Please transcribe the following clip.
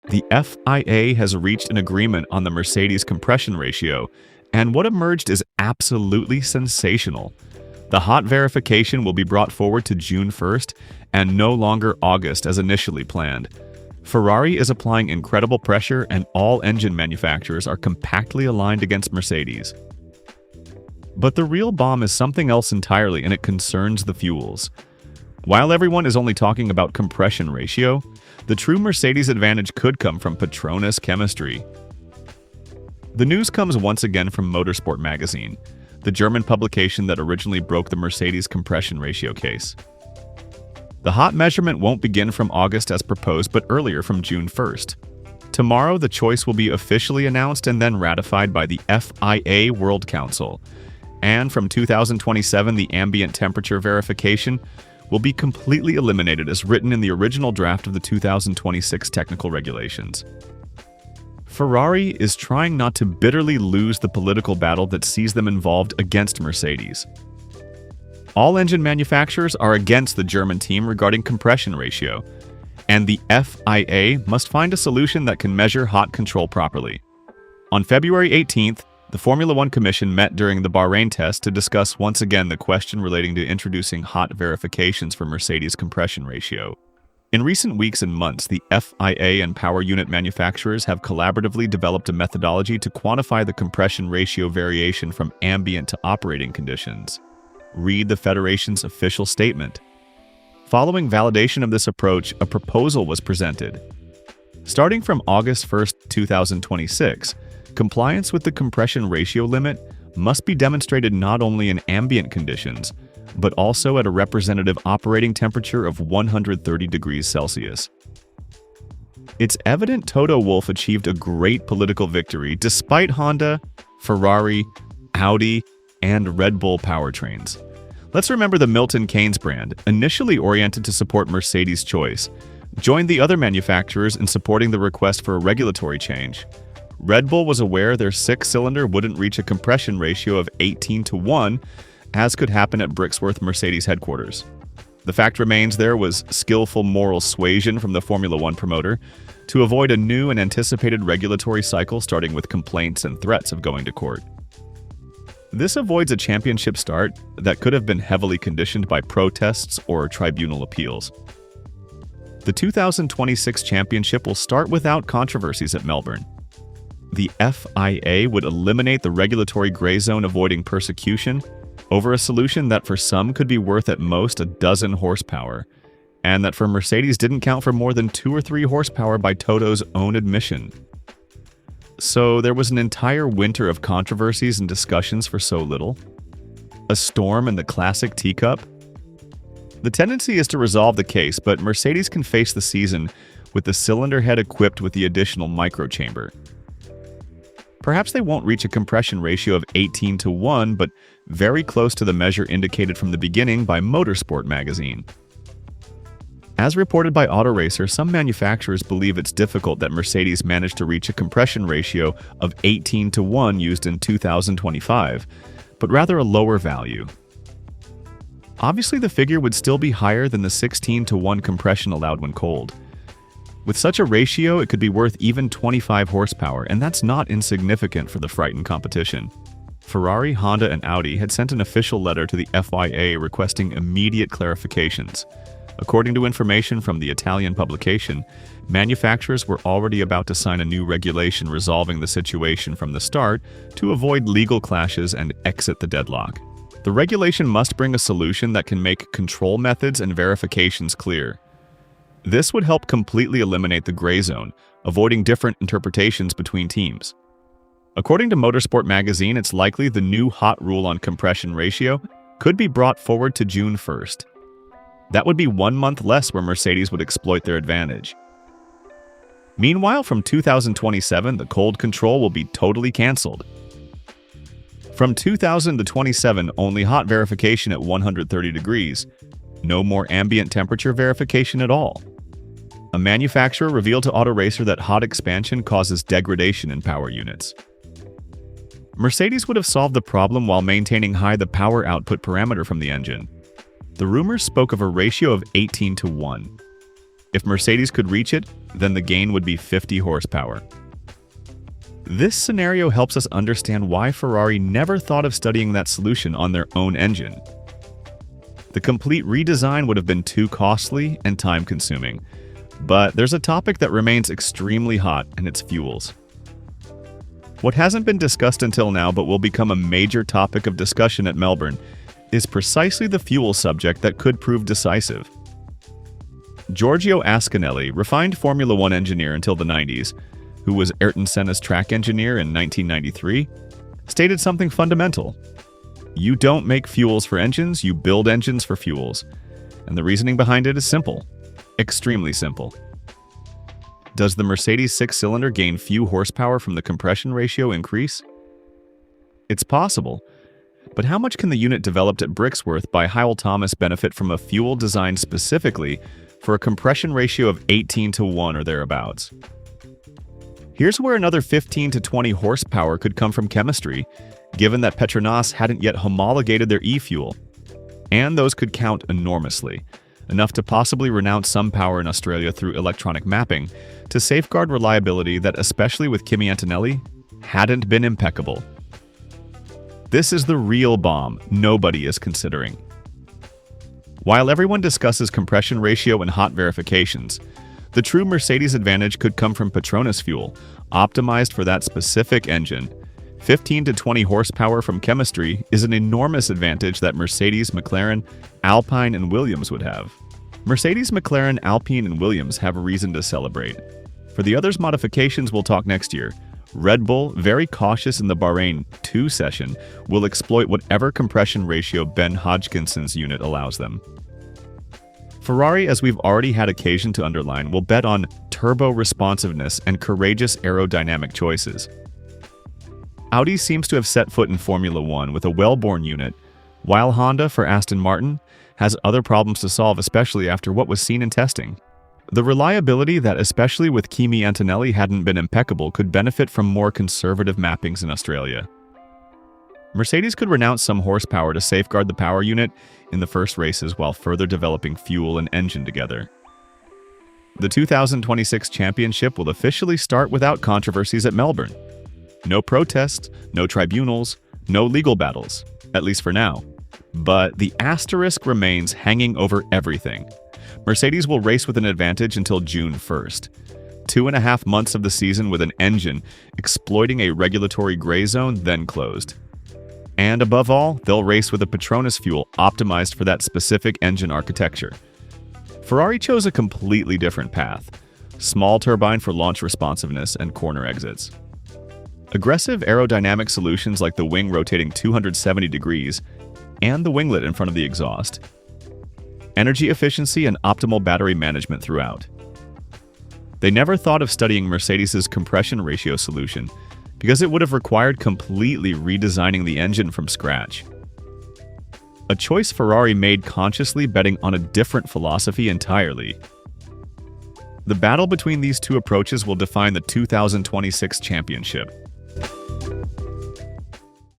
The FIA has reached an agreement on the Mercedes compression ratio, and what emerged is absolutely sensational. The hot verification will be brought forward to June 1st and no longer August as initially planned. Ferrari is applying incredible pressure, and all engine manufacturers are compactly aligned against Mercedes. But the real bomb is something else entirely, and it concerns the fuels. While everyone is only talking about compression ratio, the true Mercedes advantage could come from Petronas chemistry. The news comes once again from Motorsport magazine, the German publication that originally broke the Mercedes compression ratio case. The hot measurement won't begin from August as proposed, but earlier from June 1st. Tomorrow, the choice will be officially announced and then ratified by the FIA World Council. And from 2027, the ambient temperature verification will be completely eliminated as written in the original draft of the 2026 technical regulations. Ferrari is trying not to bitterly lose the political battle that sees them involved against Mercedes. All engine manufacturers are against the German team regarding compression ratio, and the FIA must find a solution that can measure hot control properly. On February 18th, the Formula One Commission met during the Bahrain test to discuss once again the question relating to introducing hot verifications for Mercedes compression ratio. In recent weeks and months, the FIA and power unit manufacturers have collaboratively developed a methodology to quantify the compression ratio variation from ambient to operating conditions. Read the Federation's official statement. Following validation of this approach, a proposal was presented. Starting from August 1st, 2026, compliance with the compression ratio limit must be demonstrated not only in ambient conditions, but also at a representative operating temperature of 130 degrees Celsius. It's evident Toto Wolff achieved a great political victory despite Honda, Ferrari, Audi, and Red Bull powertrains. Let's remember the Milton Keynes brand, initially oriented to support Mercedes' choice, joined the other manufacturers in supporting the request for a regulatory change. Red Bull was aware their six-cylinder wouldn't reach a compression ratio of 18:1, as could happen at Brixworth Mercedes headquarters. The fact remains there was skillful moral suasion from the Formula One promoter to avoid a new and anticipated regulatory cycle starting with complaints and threats of going to court. This avoids a championship start that could have been heavily conditioned by protests or tribunal appeals. The 2026 championship will start without controversies at Melbourne. The FIA would eliminate the regulatory gray zone, avoiding persecution over a solution that for some could be worth at most a dozen horsepower, and that for Mercedes didn't count for more than 2 or 3 horsepower by Toto's own admission. So there was an entire winter of controversies and discussions for so little? A storm in the classic teacup? The tendency is to resolve the case, but Mercedes can face the season with the cylinder head equipped with the additional microchamber. Perhaps they won't reach a compression ratio of 18:1, but very close to the measure indicated from the beginning by Motorsport magazine. As reported by Autoracer, some manufacturers believe it's difficult that Mercedes managed to reach a compression ratio of 18:1 used in 2025, but rather a lower value. Obviously, the figure would still be higher than the 16:1 compression allowed when cold. With such a ratio, it could be worth even 25 horsepower, and that's not insignificant for the frightened competition. Ferrari, Honda, and Audi had sent an official letter to the FIA requesting immediate clarifications. According to information from the Italian publication, manufacturers were already about to sign a new regulation resolving the situation from the start to avoid legal clashes and exit the deadlock. The regulation must bring a solution that can make control methods and verifications clear. This would help completely eliminate the gray zone, avoiding different interpretations between teams. According to Motorsport magazine, it's likely the new hot rule on compression ratio could be brought forward to June 1st. That would be 1 month less where Mercedes would exploit their advantage. Meanwhile, from 2027, the cold control will be totally cancelled. From 2027, only hot verification at 130 degrees. No more ambient temperature verification at all. A manufacturer revealed to Autoracer that hot expansion causes degradation in power units. Mercedes would have solved the problem while maintaining high the power output parameter from the engine. The rumors spoke of a ratio of 18:1. If Mercedes could reach it, then the gain would be 50 horsepower. This scenario helps us understand why Ferrari never thought of studying that solution on their own engine. The complete redesign would have been too costly and time-consuming. But there's a topic that remains extremely hot, and it's fuels. What hasn't been discussed until now but will become a major topic of discussion at Melbourne is precisely the fuel subject that could prove decisive. Giorgio Ascanelli, refined Formula One engineer until the 90s, who was Ayrton Senna's track engineer in 1993, stated something fundamental. You don't make fuels for engines, you build engines for fuels. And the reasoning behind it is simple. Extremely simple. Does the Mercedes six-cylinder gain few horsepower from the compression ratio increase? It's possible. But how much can the unit developed at Brixworth by Hywel Thomas benefit from a fuel designed specifically for a compression ratio of 18:1 or thereabouts? Here's where another 15 to 20 horsepower could come from chemistry, given that Petronas hadn't yet homologated their e-fuel. And those could count enormously, enough to possibly renounce some power in Australia through electronic mapping to safeguard reliability that, especially with Kimi Antonelli, hadn't been impeccable. This is the real bomb nobody is considering. While everyone discusses compression ratio and hot verifications, the true Mercedes advantage could come from Petronas fuel, optimized for that specific engine. 15 to 20 horsepower from chemistry is an enormous advantage that Mercedes, McLaren, Alpine, and Williams would have. Mercedes, McLaren, Alpine, and Williams have a reason to celebrate. For the others' modifications we'll talk next year, Red Bull, very cautious in the Bahrain 2 session, will exploit whatever compression ratio Ben Hodgkinson's unit allows them. Ferrari, as we've already had occasion to underline, will bet on turbo responsiveness and courageous aerodynamic choices. Audi seems to have set foot in Formula One with a well-born unit, while Honda, for Aston Martin, has other problems to solve, especially after what was seen in testing. The reliability that, especially with Kimi Antonelli, hadn't been impeccable could benefit from more conservative mappings in Australia. Mercedes could renounce some horsepower to safeguard the power unit in the first races while further developing fuel and engine together. The 2026 championship will officially start without controversies at Melbourne. No protests, no tribunals, no legal battles, at least for now. But the asterisk remains hanging over everything. Mercedes will race with an advantage until June 1st. 2.5 months of the season with an engine exploiting a regulatory gray zone, then closed. And above all, they'll race with a Petronas fuel optimized for that specific engine architecture. Ferrari chose a completely different path. Small turbine for launch responsiveness and corner exits. Aggressive aerodynamic solutions like the wing rotating 270 degrees and the winglet in front of the exhaust. Energy efficiency and optimal battery management throughout. They never thought of studying Mercedes's compression ratio solution because it would have required completely redesigning the engine from scratch. A choice Ferrari made consciously, betting on a different philosophy entirely. The battle between these two approaches will define the 2026 championship.